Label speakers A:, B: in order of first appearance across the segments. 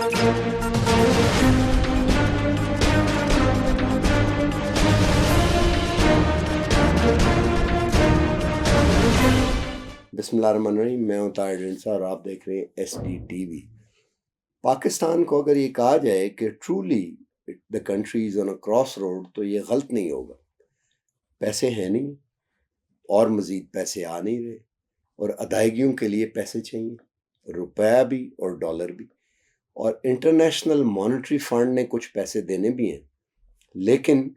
A: बिस्मिल्लाहिर्रहमानिर्रहीम। मैं हूं ताहिर इंसा और आप देख रहे हैं SDTV। पाकिस्तान को अगर ये कहा जाए कि truly the country is on a cross road, तो ये गलत नहीं होगा। पैसे हैं नहीं और मज़ीद पैसे आ नहीं रहे, और अदायगियों के लिए पैसे चाहिए, रुपया भी और डॉलर भी। और इंटरनेशनल मॉनेटरी फंड ने कुछ पैसे देने भी हैं, लेकिन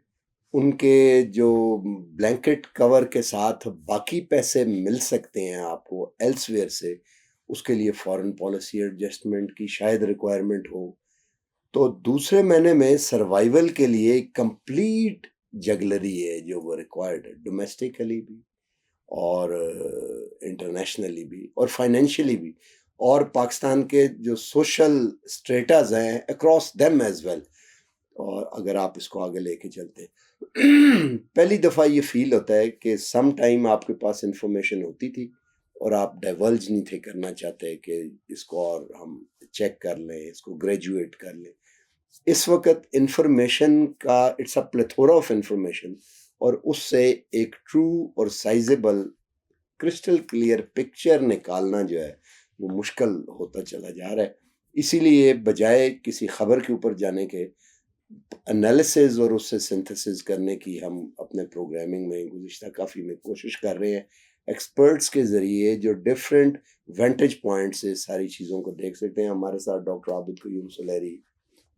A: उनके जो ब्लैंकेट कवर के साथ बाकी पैसे मिल सकते हैं आपको एल्सवेयर से, उसके लिए फॉरेन पॉलिसी एडजस्टमेंट की शायद रिक्वायरमेंट हो। तो दूसरे महीने में सर्वाइवल के लिए कंप्लीट जगलरी है जो वो रिक्वायर्ड है, डोमेस्टिकली भी और इंटरनेशनली भी और फाइनेंशियली भी, और पाकिस्तान के जो सोशल स्टेटस हैं अक्रॉस देम एज वेल। और अगर आप इसको आगे लेके चलते हैं पहली दफ़ा ये फील होता है कि सम टाइम आपके पास इंफॉर्मेशन होती थी और आप डाइवर्ज नहीं थे करना चाहते कि इसको और हम चेक कर लें, इसको ग्रेजुएट कर लें। इस वक्त इंफॉर्मेशन का it's a plethora of information, और उससे एक ट्रू और साइजेबल क्रिस्टल क्लियर पिक्चर निकालना जो है वो मुश्किल होता चला जा रहा है। इसीलिए बजाय किसी खबर के ऊपर जाने के एनालिसिस और उससे सिंथेसिस करने की हम अपने प्रोग्रामिंग में गुज़िश्ता काफ़ी में कोशिश कर रहे हैं, एक्सपर्ट्स के ज़रिए जो डिफरेंट वेंटेज पॉइंट से सारी चीज़ों को देख सकते हैं। हमारे साथ डॉक्टर आबिद क़य्यूम सुलहरी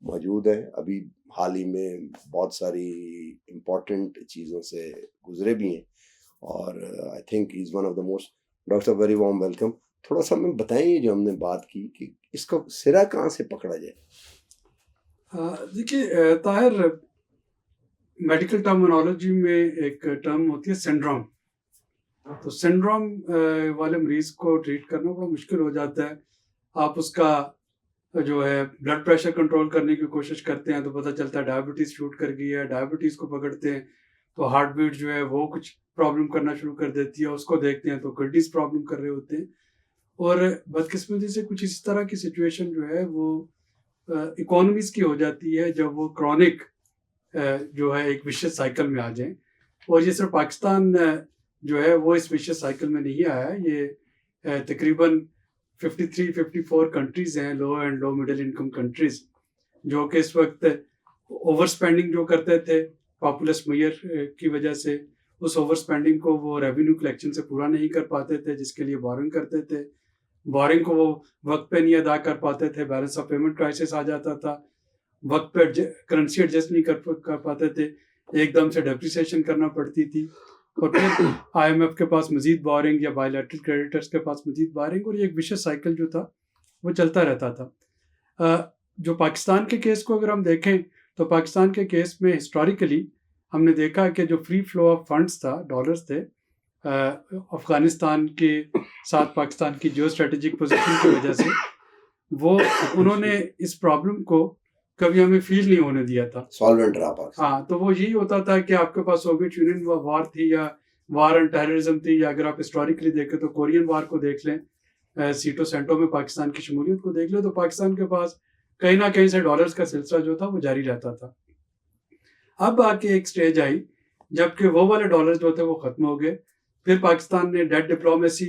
A: मौजूद है, अभी हाल ही में बहुत सारी इम्पोर्टेंट चीज़ों से गुजरे भी हैं, और I think he is one of the most. Doctor very warm welcome. थोड़ा सा हमें बताइए जो हमने बात की कि इसका सिरा कहाँ से पकड़ा जाए।
B: देखिए ताहिर, मेडिकल टर्मिनोलॉजी में एक टर्म होती है सिंड्रोम। तो सिंड्रोम वाले मरीज को ट्रीट करना बड़ा मुश्किल हो जाता है। आप उसका जो है ब्लड प्रेशर कंट्रोल करने की कोशिश करते हैं तो पता चलता है डायबिटीज़ शूट कर गई है। डायबिटीज़ को पकड़ते हैं तो हार्ट बीट जो है वो कुछ प्रॉब्लम करना शुरू कर देती है। उसको देखते हैं तो किडनीज प्रॉब्लम कर रहे होते हैं। और बदकिस्मती से कुछ इस तरह की सिचुएशन जो है वो इकोनॉमीज की हो जाती है जब वो क्रॉनिक जो है एक विशियस साइकिल में आ जाए। और ये सिर्फ पाकिस्तान जो है वो इस विशियस साइकिल में नहीं आया। ये तकरीबन 53-54 कंट्रीज़ हैं, low and low middle income countries, जो कि इस वक्त ओवर स्पेंडिंग जो करते थे पॉपुलस मेयर की वजह से, उस ओवर स्पेंडिंग को वो रेवेन्यू कलेक्शन से पूरा नहीं कर पाते थे, जिसके लिए बोरिंग करते थे। बोरिंग को वो वक्त पे नहीं अदा कर पाते थे, बैलेंस ऑफ पेमेंट क्राइसिस आ जाता था, वक्त पे करेंसी एडजस्ट नहीं कर पाते थे, एकदम से डेप्रिसिएशन करना पड़ती थी, और फिर IMF के पास मजीद बोरिंग या बायलैटरल क्रेडिटर्स के पास मजीद बोरिंग, और ये एक विशेष साइकिल जो था वो चलता रहता था। जो पाकिस्तान के केस को अगर हम देखें तो पाकिस्तान के केस में हिस्टोरिकली हमने देखा कि जो फ्री फ्लो ऑफ फंड्स था, डॉलर्स थे, अफ़गानिस्तान के साथ पाकिस्तान की जियो स्ट्रेटेजिक पोजीशन की वजह से वो उन्होंने इस प्रॉब्लम को कभी हमें फील नहीं होने दिया था।
A: सॉल्वेंट रहा पाकिस्तान।
B: हाँ, तो वो यही होता था कि आपके पास सोवियत यूनियन वॉर थी या वार ऑन टेररिज्म थी, या अगर आप हिस्टोरिकली देखें तो कोरियन वार को देख लें, सीटो सेंटो में पाकिस्तान की शमूलियत को देख लें, तो पाकिस्तान के पास कहीं ना कहीं से डॉलर्स का सिलसिला जो था वो जारी रहता था। अब आके एक स्टेज आई जबकि वो वाले डॉलर जो थे वो ख़त्म हो गए। फिर पाकिस्तान ने डेट डिप्लोमेसी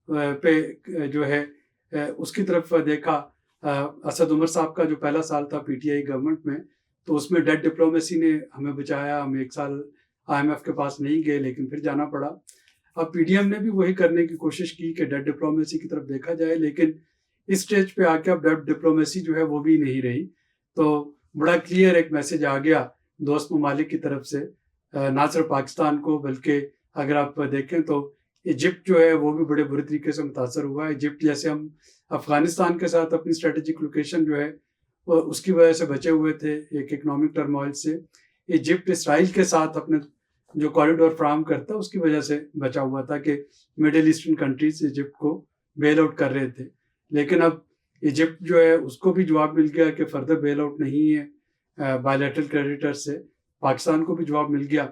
B: पे जो है उसकी तरफ देखा। असद उमर साहब का जो पहला साल था PTI गवर्नमेंट में, तो उसमें डेट डिप्लोमेसी ने हमें बचाया। हम एक साल IMF के पास नहीं गए, लेकिन फिर जाना पड़ा। अब PDM ने भी वही करने की कोशिश की कि डेट डिप्लोमेसी की तरफ देखा जाए, लेकिन इस स्टेज पे आके अब डेट डिप्लोमेसी जो है वो भी नहीं रही। तो बड़ा क्लियर एक मैसेज आ गया दोस्त ममालिक की तरफ से, ना सिर्फ पाकिस्तान को, बल्कि अगर आप देखें तो इजिप्ट जो है वो भी बड़े बुरे तरीके से मुतासर हुआ है। इजिप्ट जैसे हम अफ़गानिस्तान के साथ अपनी स्ट्रेटेजिक लोकेशन जो है उसकी वजह से बचे हुए थे एक इकोनॉमिक टर्मोइल से, इजिप्ट इसराइल के साथ अपने जो कॉरिडोर फ्राहम करता है उसकी वजह से बचा हुआ था कि मिडिल ईस्टर्न कंट्रीज इजिप्ट को बेल आउट कर रहे थे। लेकिन अब इजिप्ट जो है उसको भी जवाब मिल गया कि फर्दर बेल आउट नहीं है बायलैटरल क्रेडिटर से। पाकिस्तान को भी जवाब मिल गया।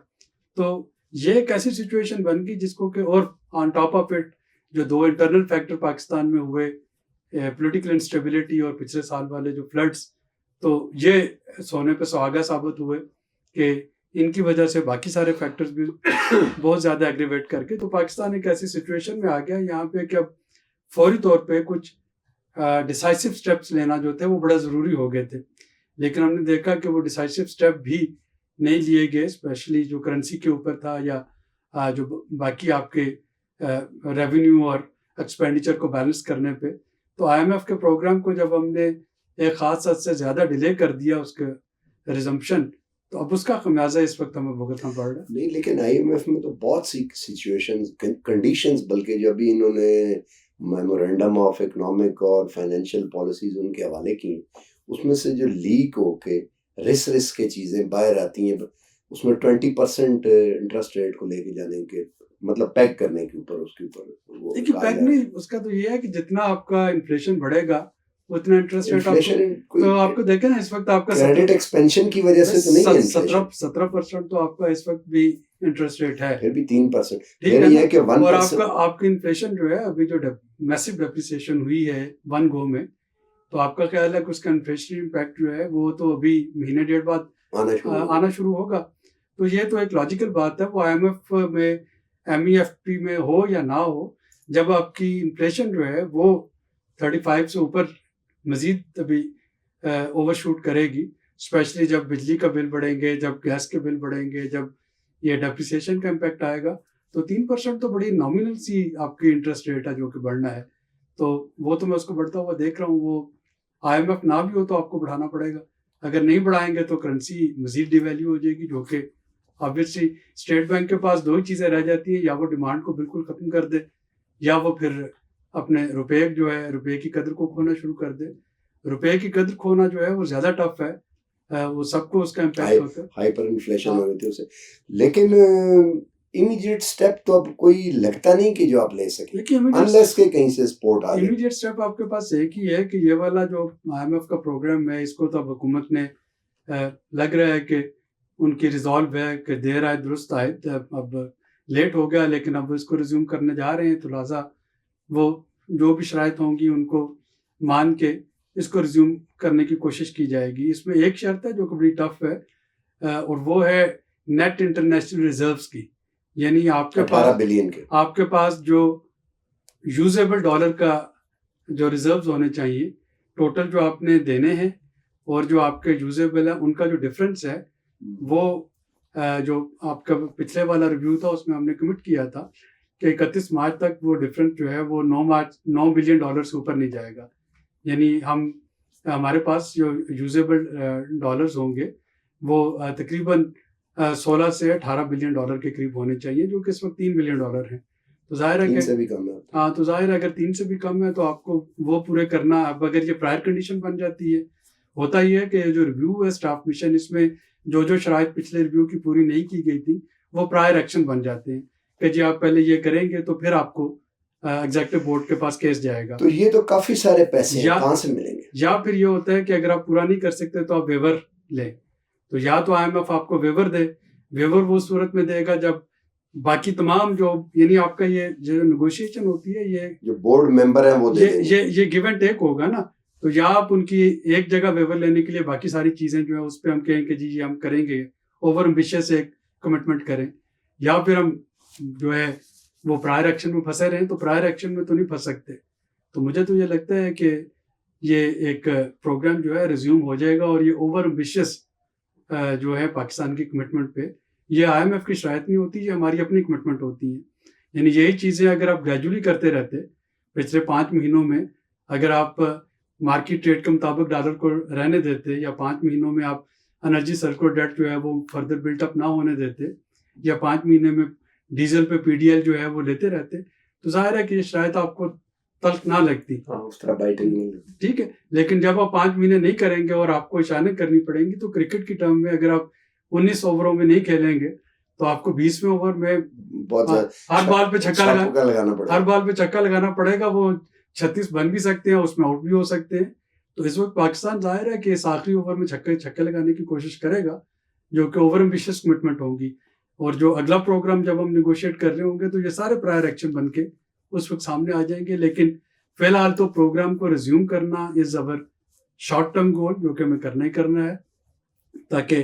B: तो ये एक ऐसी सिचुएशन बन गई जिसको कि, और ऑन टॉप ऑफ इट जो दो इंटरनल फैक्टर पाकिस्तान में हुए, पॉलिटिकल इंस्टेबिलिटी और पिछले साल वाले जो फ्लड्स, तो ये सोने पे सुहागा साबित हुए कि इनकी वजह से बाकी सारे फैक्टर्स भी बहुत ज़्यादा एग्रीवेट करके, तो पाकिस्तान एक ऐसी सिचुएशन में आ गया यहाँ पे कि अब फौरी तौर पे कुछ डिसाइसिव स्टेप्स लेना जो थे वो बड़ा ज़रूरी हो गए थे। लेकिन हमने देखा कि वो डिसाइसिव स्टेप भी नहीं लिए गए, स्पेशली जो करेंसी के ऊपर था या जो बाकी आपके रेवेन्यू और एक्सपेंडिचर को बैलेंस करने पे। तो IMF के प्रोग्राम को जब हमने एक ख़ास हद से ज़्यादा डिले कर दिया उसके रिजम्पशन, तो अब उसका खमियाजा इस वक्त हमें भुगतना पड़ रहा है।
A: नहीं, लेकिन IMF में तो बहुत सी सिचुएशंस, कंडीशंस, बल्कि जो अभी इन्होंने मेमोरेंडम ऑफ इकोनॉमिक और फाइनेंशियल पॉलिसीज उनके हवाले की, उसमें से जो लीक होके रिस्क के चीज़ें बाहर आती हैं, उसमें 20% इंटरेस्ट रेट को लेके जाने के मतलब पैक करने के ऊपर, उसके ऊपर
B: देखिए पैक नहीं, उसका तो ये है कि जितना आपका इन्फ्लेशन बढ़ेगा उतना इंटरेस्ट रेट आपको, तो आपको देखें ना इस वक्त आपका
A: क्रेडिट एक्सपेंशन की वजह से तो नहीं है,
B: 17% तो आपका इस वक्त भी इंटरेस्ट रेट है,
A: फिर भी 3%,
B: ठीक है ना? कि 1%, और आपकी इन्फ्लेशन जो है अभी जो मैसिव डेप्रिसिएशन हुई है वन गो में, तो आपका ख्याल है कि उसका इन्फ्लेशनरी इम्पैक्ट जो है वो तो अभी महीने डेढ़ बाद आना शुरू होगा। तो ये तो एक लॉजिकल बात है, वो IMF में MEFP में हो या ना हो, जब आपकी इन्फ्लेशन जो है वो 35 से ऊपर मजीद अभी ओवरशूट करेगी, स्पेशली जब बिजली का बिल बढ़ेंगे, जब गैस के बिल बढ़ेंगे, जब ये डेप्रिसिएशन का इम्पैक्ट आएगा, तो 3% तो बड़ी नॉमिनल सी आपकी इंटरेस्ट रेट है जो कि बढ़ना है। तो वो तो मैं उसको बढ़ता हुआ देख रहा हूँ, वो IMF ना भी हो तो आपको बढ़ाना पड़ेगा। अगर नहीं बढ़ाएंगे तो करेंसी मजीद डिवैल्यू हो जाएगी, जो कि ऑब्वियसली स्टेट बैंक के पास दो ही चीज़ें रह जाती हैं, या वो डिमांड को बिल्कुल ख़त्म कर दे, या वो फिर अपने रुपये जो है रुपये की कदर को खोना शुरू कर दे। रुपये की कदर खोना जो है वो ज़्यादा टफ है, वो सबको उसका इम्पैक्ट होता है,
A: हाइपर इन्फ्लेशन हो रही थी उसे। लेकिन इमीडिएट स्टेप तो अब कोई लगता नहीं कि जो आप ले सके, अनलेस के कहीं से सपोर्ट आ जाए।
B: इमीडिएट स्टेप आपके पास एक ही है कि ये वाला जो IMF का प्रोग्राम है, इसको तो अब हुकूमत ने लग रहा है कि उनकी रिजॉल्व है कि देर आए दुरुस्त आए, अब लेट हो गया लेकिन अब इसको रिज्यूम करने जा रहे हैं, तो लिहाजा वो जो भी शराइत होंगी उनको मान के इसको रिज्यूम करने की कोशिश की जाएगी। इसमें एक शर्त है जो कि बड़ी टफ है, और वो है नेट इंटरनेशनल रिजर्व्स की, यानी आपके पास
A: 18 बिलियन के
B: आपके पास जो यूजेबल डॉलर का जो रिजर्व्स होने चाहिए, टोटल जो आपने देने हैं और जो आपके यूजेबल है उनका जो डिफरेंस है, वो जो आपका पिछले वाला रिव्यू था उसमें हमने कमिट किया था कि 31 मार्च तक वो डिफरेंस जो है वो 9 बिलियन डॉलर से ऊपर नहीं जाएगा। यानी हमारे पास जो यूजेबल डॉलर्स होंगे वो तकरीबन 16 से 18 बिलियन डॉलर के करीब होने चाहिए, जो कि इस वक्त 3 बिलियन डॉलर हैं। तो जाहिर है कि
A: 3 से भी कम है।
B: हाँ, तो जाहिर है अगर 3 से भी कम है तो आपको वो पूरे करना। अब अगर ये प्रायर कंडीशन बन जाती है, होता ही है कि जो रिव्यू है स्टाफ मिशन, इसमें जो शराइत पिछले रिव्यू की पूरी नहीं की गई थी वो प्रायर एक्शन बन जाते हैं कि जी आप पहले ये करेंगे तो फिर आपको एग्जीक्यूटिव बोर्ड के पास केस जाएगा।
A: तो ये तो काफी सारे पैसे कहाँ से मिलेंगे?
B: या फिर ये होता है कि अगर आप पूरा नहीं कर सकते तो आप वेवर लें, तो या तो IMF आपको वेवर दे, वेवर वो सूरत में देगा जब बाकी तमाम जो, यानी आपका ये जो नेगोशिएशन होती है, ये जो
A: बोर्ड मेंबर है वो
B: ये गिव एंड टेक होगा ना, तो या आप उनकी एक जगह वेवर लेने के लिए बाकी सारी चीजें जो है उस पर हम कहें कि जी हम करेंगे, ओवर एम्बिशियस एक कमिटमेंट करें, या फिर हम जो है वो प्रायर एक्शन में फंसे रहे, तो प्रायर एक्शन में तो नहीं फंस सकते। तो मुझे तो ये लगता है कि ये एक प्रोग्राम जो है रिज्यूम हो जाएगा, और ये ओवर एम्बिशियस जो है पाकिस्तान की कमिटमेंट पे, ये IMF की शराइत नहीं होती, ये हमारी अपनी कमिटमेंट होती है। यानी यही चीज़ें अगर आप ग्रेजुअली करते रहते, पिछले 5 महीनों में अगर आप मार्केट रेट के मुताबिक डॉलर को रहने देते, या 5 महीनों में आप एनर्जी सर्कुलर डेट जो है वो फर्दर बिल्टअप ना होने देते, या 5 महीने में डीजल पे PDL जो है वो लेते रहते, तो जाहिर है कि ये शराइत आपको तल्ख ना लगती।
A: उस तरह बाइटिंग नहीं लगती,
B: ठीक है। लेकिन जब आप 5 महीने नहीं करेंगे और आपको इशारे करनी पड़ेंगी, तो क्रिकेट की टर्म में अगर आप 19 ओवरों में नहीं खेलेंगे तो आपको 20वें ओवर में हर बॉल पे छक्का लगाना पड़ेगा। वो 36 बन भी सकते हैं, उसमें आउट भी हो सकते हैं। तो इस वक्त पाकिस्तान जाहिर है कि इस आखिरी ओवर में छक्के लगाने की कोशिश करेगा, जो कि ओवर एम्बिशियस कमिटमेंट होगी। और जो अगला प्रोग्राम जब हम निगोशिएट कर रहे होंगे तो ये सारे प्रायर एक्शन बन के उस वक्त सामने आ जाएंगे। लेकिन फिलहाल तो प्रोग्राम को रिज्यूम करना is our short term goal, जो कि हमें करना ही करना है, ताकि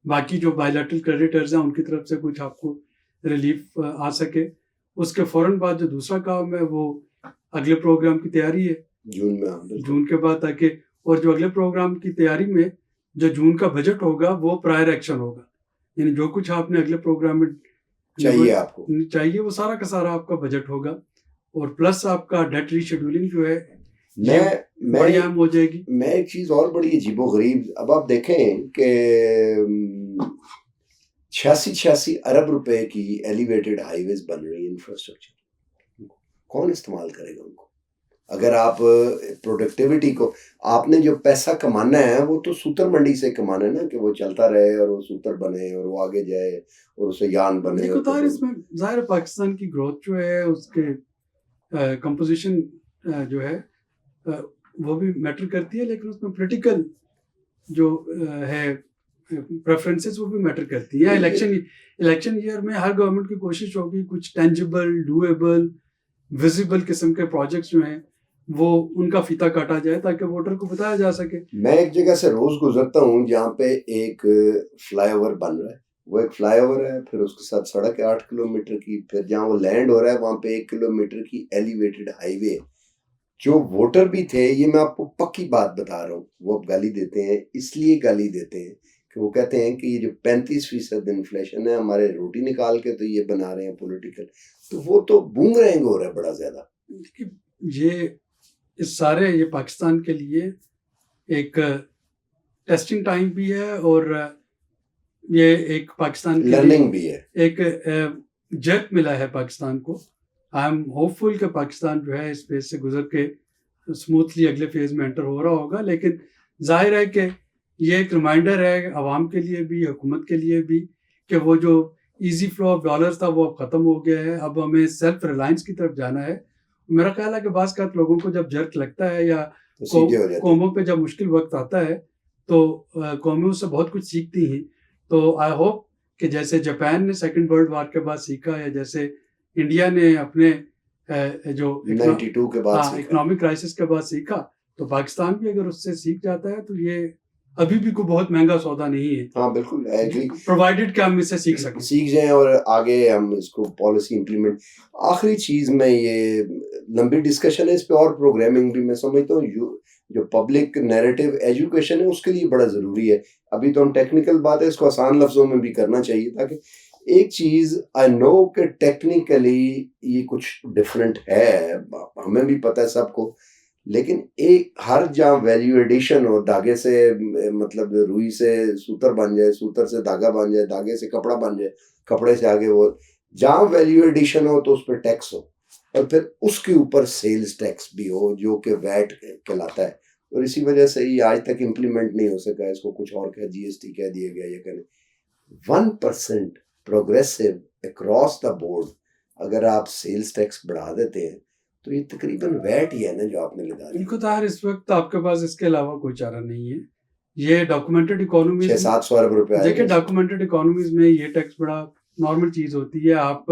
B: बाकी जो बायलैटरल क्रेडिटर्स हैं उनकी तरफ से कुछ आपको रिलीफ आ सके। उसके फौरन बाद जो दूसरा काम है वो अगले प्रोग्राम की तैयारी है
A: जून में, हाँ, बिल्कुल।
B: जून के बाद, ताकि और जो अगले प्रोग्राम की तैयारी में जो जून का बजट होगा वो प्रायर एक्शन होगा, यानी जो कुछ आपने अगले प्रोग्राम में चाहिए वो सारा का सारा आपका बजट होगा, और प्लस आपका डेट रीशेड्यूलिंग जो है बड़ी अहम हो जाएगी।
A: मैं एक चीज और बड़ी अजीबोगरीब, अब आप देखें कि 86 अरब रुपए की एलिवेटेड हाईवेज बन रही है, इंफ्रास्ट्रक्चर, कौन इस्तेमाल करेगा उनको? अगर आप प्रोडक्टिविटी को, आपने जो पैसा कमाना है वो तो सूतर मंडी से कमाना है ना, कि वो चलता रहे और वो सूतर बने और वो आगे जाए और उसे यान बने।
B: देखो तार, इसमें जाहिर पाकिस्तान की ग्रोथ जो है उसके कंपोजिशन जो है वो भी मैटर करती है, लेकिन उसमें पॉलिटिकल जो है प्रेफरेंसेस वो भी मैटर करती है। इलेक्शन ईयर में हर गवर्नमेंट की कोशिश होगी कुछ टेंजिबल, डूएबल, विजिबल किस्म के प्रोजेक्ट्स जो हैं वो उनका फीता काटा जाए ताकि वोटर को बताया जा सके।
A: मैं एक जगह से रोज गुजरता हूँ जहाँ पे एक फ्लाईओवर बन रहा है, वो एक फ्लाईओवर है, फिर उसके साथ सड़क है 8 किलोमीटर की, फिर जहाँ वो लैंड हो रहा है वहाँ पे 1 किलोमीटर की एलिवेटेड हाईवे। जो वोटर भी थे, ये मैं आपको पक्की बात बता रहा हूँ, वो अब गाली देते हैं, इसलिए गाली देते हैं कि वो कहते हैं कि ये जो 35% इन्फ्लेशन है, हमारे रोटी निकाल के तो ये बना रहे हैं पॉलिटिकल, तो वो तो बूमरैंग हो रहा है बड़ा ज्यादा।
B: ये इस सारे ये पाकिस्तान के लिए एक टेस्टिंग टाइम भी है और ये एक पाकिस्तान के
A: लर्निंग भी है,
B: एक जर्क मिला है पाकिस्तान को। आई एम होपफुल कि पाकिस्तान जो है इस फेज से गुजर के स्मूथली अगले फेज में एंटर हो रहा होगा, लेकिन जाहिर है कि ये एक रिमाइंडर है अवाम के लिए भी, हुकूमत के लिए भी, कि वो जो इजी फ्लो ऑफ डॉलर्स था वो अब ख़त्म हो गया है। अब हमें सेल्फ रिलायंस की तरफ जाना है। मेरा ख्याल है कि बाज़ का लोगों को जब जर्क लगता है या कौमों पे जब मुश्किल वक्त आता है तो कौमें उससे बहुत कुछ सीखती हैं। तो आई होप कि जैसे जापान ने सेकेंड वर्ल्ड वॉर के बाद सीखा, या जैसे इंडिया ने अपने जो
A: 92 के बाद
B: इकोनॉमिक क्राइसिस के बाद सीखा, तो पाकिस्तान भी अगर उससे सीख जाता है तो ये अभी भी कोई बहुत महंगा सौदा नहीं है।
A: हाँ बिल्कुल,
B: प्रोवाइडेड कि हम इससे सीख
A: जाएं और आगे हम इसको पॉलिसी इंप्लीमेंट। आखिरी चीज में, ये लंबी डिस्कशन है इस पे और प्रोग्रामिंग भी मैं समझता हूँ, जो पब्लिक नैरेटिव एजुकेशन है उसके लिए बड़ा जरूरी है। अभी तो हम टेक्निकल बात है, इसको आसान लफ्जों में भी करना चाहिए, ताकि एक चीज आई नो कि टेक्निकली ये कुछ डिफरेंट है, हमें भी पता है सबको, लेकिन एक हर जहाँ वैल्यू एडिशन हो, धागे से मतलब रुई से सूतर बन जाए, सूतर से धागा बन जाए, धागे से कपड़ा बन जाए, कपड़े से आगे वो जहाँ वैल्यू एडिशन हो तो उस पर टैक्स हो, और फिर उसके ऊपर सेल्स टैक्स भी हो जो कि वैट कहलाता है। और इसी वजह से ये आज तक इम्प्लीमेंट नहीं हो सका, इसको कुछ और कह जीएसटी कह दिया गया, ये कहने 1% प्रोग्रेसिव अक्रॉस द बोर्ड। अगर आप सेल्स टैक्स बढ़ा देते हैं तो ये तकरीबन वैट ही है ना जो आपने लगा दिया।
B: इनको तार इस वक्त आपके पास इसके अलावा कोई चारा नहीं है। ये डॉक्यूमेंटेड इकोनॉमीज
A: 600-700 अरब रुपए,
B: देखिए डॉक्यूमेंटेड इकोनॉमीज में ये टैक्स बड़ा नॉर्मल चीज होती है। आप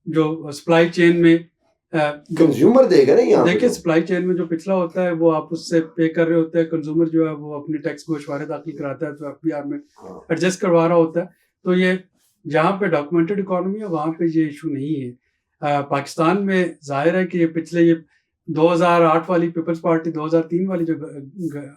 B: जो सप्लाई चेन में
A: कंज्यूमर देगा ना, यहाँ
B: देखिए सप्लाई चेन में जो पिछला होता है वो आप उससे पे कर रहे होते हैं, कंज्यूमर जो है वो अपने टैक्स गोशवारे दाखिल कराता है तो एफबीआर में एडजस्ट करवा रहा होता है। तो ये जहाँ पे डॉक्यूमेंटेड इकोनॉमी है वहाँ पे ये इशू नहीं है। पाकिस्तान में जाहिर है कि ये पिछले ये 2008 वाली पीपल्स पार्टी, 2003 वाली जो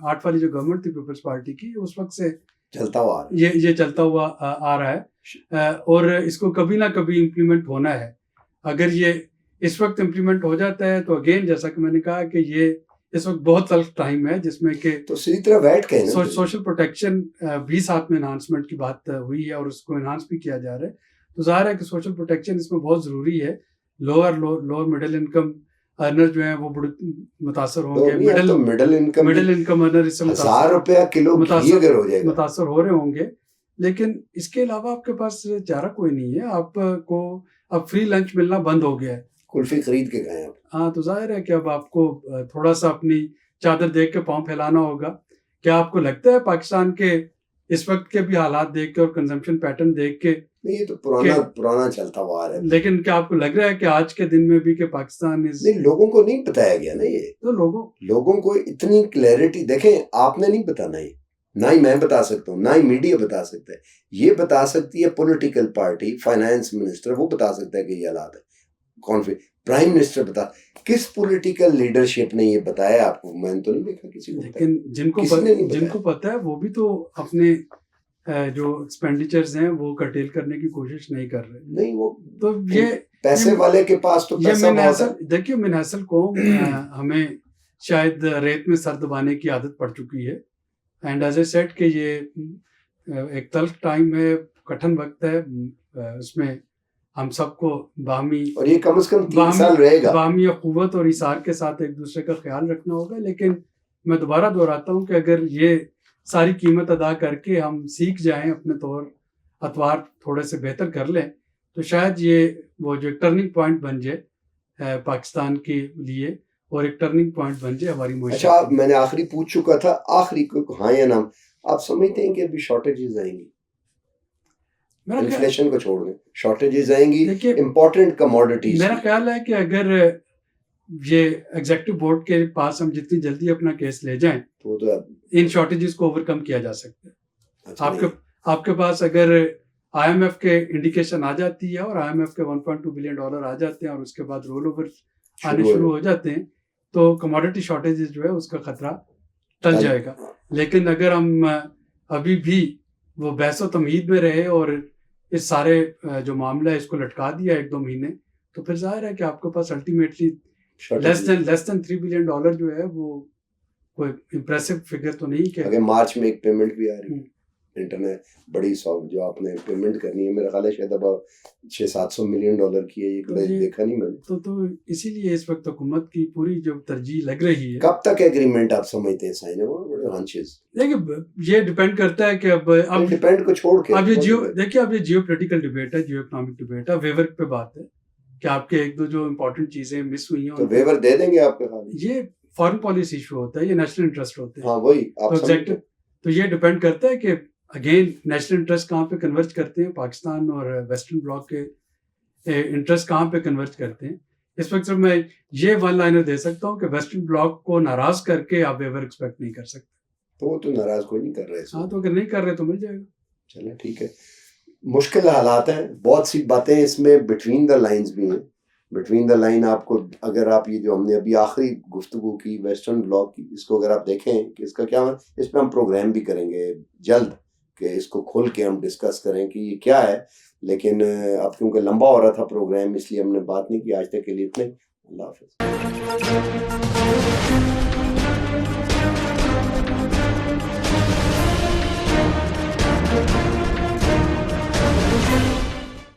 B: 8 वाली जो गवर्नमेंट थी पीपल्स पार्टी की, उस वक्त से
A: चलता हुआ
B: ये चलता हुआ आ रहा है, और इसको कभी ना कभी इम्प्लीमेंट होना है। अगर ये इस वक्त इम्प्लीमेंट हो जाता है तो अगेन जैसा कि मैंने कहा कि ये इस वक्त बहुत तल्ख टाइम है जिसमें कि
A: तो सीधी तरह वैट के
B: सोशल प्रोटेक्शन भी साथ में एनहांसमेंट की बात हुई है और उसको एनहांस भी किया जा रहा है। तो जाहिर है कि सोशल प्रोटेक्शन इसमें बहुत ज़रूरी है। लोअर मिडिल इनकम अर्नर जो है वो मुतासर होंगे, मिडिल इनकम अर्नर इससे मुतासर हो रहे होंगे, लेकिन इसके अलावा आपके पास चारा कोई नहीं है। आपको अब फ्री लंच मिलना बंद हो गया है,
A: कुल्फी खरीद के खाएं आप।
B: हाँ, तो जाहिर है कि अब आपको थोड़ा सा अपनी चादर देख के पाँव फैलाना होगा। क्या आपको लगता है पाकिस्तान के इस वक्त के भी हालात देख के और कंजम्पशन पैटर्न देख के,
A: नहीं ये तो पुराना चलता हुआ है।
B: लेकिन क्या आपको लग रहा है कि आज के दिन में भी कि पाकिस्तान इस
A: नहीं, लोगों को नहीं बताया गया ना, ये
B: तो
A: लोगों को इतनी क्लैरिटी, देखें आपने नहीं बताना, ये ना ही मैं बता सकता हूँ, ना ही मीडिया बता सकता है, ये बता सकती है पॉलिटिकल पार्टी, फाइनेंस मिनिस्टर, वो बता सकता है कि ये हालात है। कौन प्राइम मिनिस्टर बता, किस पॉलिटिकल लीडरशिप ने ये बताया आपको? मैंने तो नहीं देखा किसी को।
B: लेकिन जिनको पता है वो भी तो अपने जो एक्सपेंडिचर्स हैं वो कर्टेल करने की कोशिश नहीं कर रहे।
A: नहीं, वो
B: तो ये
A: पैसे वाले के पास तो पैसा बहुत है।
B: देखिए मिनहसल कौम, हमें शायद रेत में सर दबाने की आदत पड़ चुकी है। एंड एज ए सेट कि ये एक तल्ख टाइम है, कठिन वक्त है, उसमें हम सबको बाहमी,
A: और ये कम से कम 3 साल रहेगा,
B: बाहमी क़ुव्वत और इसार के साथ एक दूसरे का ख्याल रखना होगा। लेकिन मैं दोबारा दोहराता हूँ कि अगर ये सारी कीमत अदा करके हम सीख जाएं, अपने तौर अतवार थोड़े से बेहतर कर लें, तो शायद ये वो जो टर्निंग पॉइंट बन जाए पाकिस्तान के लिए, और एक टर्निंग पॉइंट बन जाए हमारी मुआशरे।
A: अच्छा, मैंने आखिरी पूछ चुका था, आखिरी को हाँ या ना, आप समझते हैं कि अभी शॉर्टेजेस आएंगी? इन्फ्लेशन को छोड़ दें, शॉर्टेजेस आएंगी इंपॉर्टेंट कमोडिटीज।
B: मेरा ख्याल है कि अगर ये एग्जीक्यूटिव बोर्ड के पास हम जितनी जल्दी अपना केस ले जाएं
A: तो
B: इन शॉर्टेजेस को ओवरकम किया जा सकता है। अच्छा, आपके पास अगर IMF के इंडिकेशन आ जाती है और IMF के $1.2 बिलियन आ जाते हैं और उसके बाद रोल ओवर आने शुरू हो जाते हैं, तो कमोडिटी शॉर्टेजेस जो है उसका खतरा टल जाएगा। लेकिन अगर हम अभी भी वो बहस व तमहीद में रहे और इस सारे जो मामला है इसको लटका दिया 1-2 महीने, तो फिर जाहिर है कि आपके पास अल्टीमेटली लेस देन $3 बिलियन जो है वो कोई इम्प्रेसिव फिगर तो नहीं।
A: अगर मार्च में एक पेमेंट भी आ रही है इंटरनेट, बड़ी सॉफ्ट, जो आपने पेमेंट करनी है, मेरा ख्याल है शायद अब $600-700 मिलियन की है, ये तो देखा नहीं मैंने।
B: तो इसीलिए इस वक्त हुकूमत की पूरी जो तरजीह लग रही है,
A: कब तक एग्रीमेंट आप समझते हैं साइन होगा? बड़े हंचेस।
B: देखिए ये डिपेंड करता है कि अब
A: डिपेंड को छोड़ के
B: अब ये जियोपॉलिटिकल डिबेट है, जियो इकोनॉमिक डिबेट है, वेवर पे बात है कि आपके 1-2 जो इम्पोर्टेंट चीजें मिस हुई हैं,
A: तो वेवर दे देंगे आपके हाथ।
B: ये फॉरेन पॉलिसी इशू होता है, ये नेशनल इंटरेस्ट होते हैं।
A: हाँ, वही आप
B: तो ये डिपेंड करता है कि अगेन नेशनल इंटरेस्ट कहाँ पे कन्वर्ज करते हैं, पाकिस्तान और वेस्टर्न ब्लॉक के इंटरेस्ट कहाँ पे कन्वर्ज करते हैं। इस वक्त मैं ये वन लाइनर दे सकता हूँ कि वेस्टर्न ब्लॉक को नाराज करके आप वेवर एक्सपेक्ट नहीं कर सकते।
A: तो वो तो नाराज कोई नहीं कर रहे।
B: हाँ, तो अगर नहीं कर रहे तो मिल जाएगा।
A: चलें, ठीक है। मुश्किल हालात हैं, बहुत सी बातें इसमें बिटवीन द लाइन्स भी हैं। बिटवीन द लाइन आपको, अगर आप ये जो हमने अभी आखिरी गुफ्तगू की वेस्टर्न ब्लॉक की, इसको अगर आप देखें कि इसका क्या, इस पर हम प्रोग्राम भी करेंगे जल्द कि इसको खोल के हम डिस्कस करें कि ये क्या है। लेकिन अब क्योंकि लंबा हो रहा था प्रोग्राम, इसलिए हमने बात नहीं की। आज तक के लिए इतने। अल्लाह हाफ़िज़।